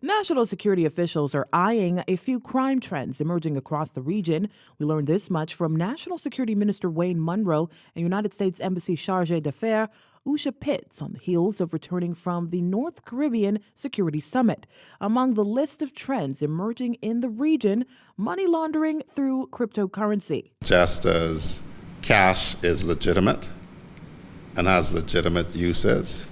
National security officials are eyeing a few crime trends emerging across the region. We learned this much from National Security Minister Wayne Munroe and United States Embassy Chargé d'Affaires Usha Pitts on the heels of returning from the North Caribbean Security Summit. Among the list of trends emerging in the region, money laundering through cryptocurrency. Just as cash is legitimate and has legitimate uses,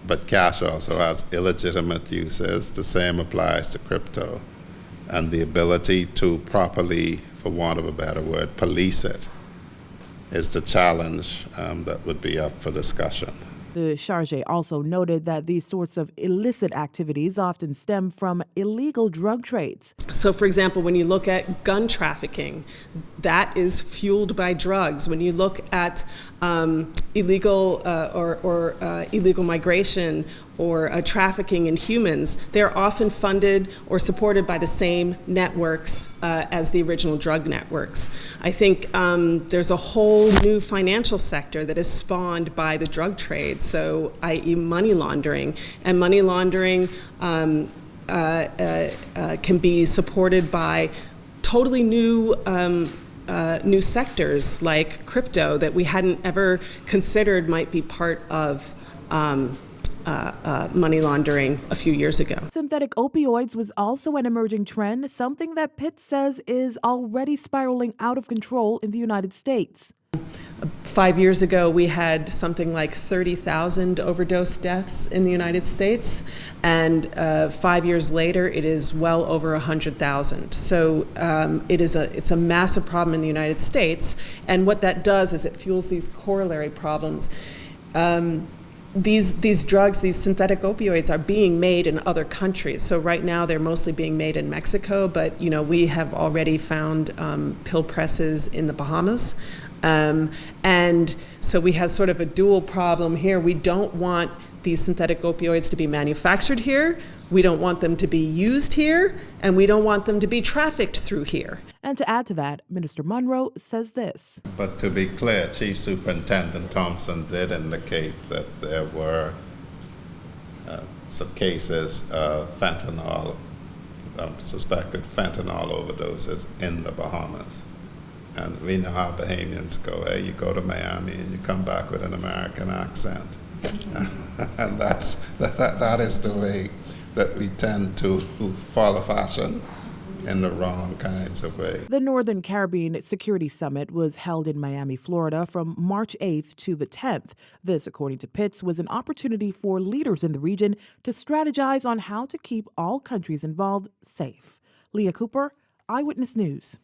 but cash also has illegitimate uses. The same applies to crypto. And the ability to properly, for want of a better word, police it is the challenge that would be up for discussion. The Chargé also noted that these sorts of illicit activities often stem from illegal drug trades. So, for example, when you look at gun trafficking, that is fueled by drugs. When you look at illegal illegal migration or trafficking in humans, they're often funded or supported by the same networks as the original drug networks. I think there's a whole new financial sector that is spawned by the drug trade, so i.e. money laundering. And money laundering can be supported by totally new sectors like crypto that we hadn't ever considered might be part of money laundering a few years ago. Synthetic opioids was also an emerging trend, something that Pitts says is already spiraling out of control in the United States. 5 years ago, we had something like 30,000 overdose deaths in the United States, and 5 years later, it is well over 100,000. So it's a massive problem in the United States, and what that does is it fuels these corollary problems. These drugs, these synthetic opioids, are being made in other countries. So right now they're mostly being made in Mexico, but we have already found pill presses in the Bahamas. And so we have sort of a dual problem here. We don't want these synthetic opioids to be manufactured here, we don't want them to be used here, and we don't want them to be trafficked through here. And to add to that, Minister Munroe says this. But to be clear, Chief Superintendent Thompson did indicate that there were some cases of fentanyl, suspected fentanyl overdoses in the Bahamas. And we know how Bahamians go. Hey, you go to Miami and you come back with an American accent. And that is the way that we tend to follow fashion in the wrong kinds of ways. The Northern Caribbean Security Summit was held in Miami, Florida from March 8th to the 10th. This, according to Pitts, was an opportunity for leaders in the region to strategize on how to keep all countries involved safe. Leah Cooper, Eyewitness News.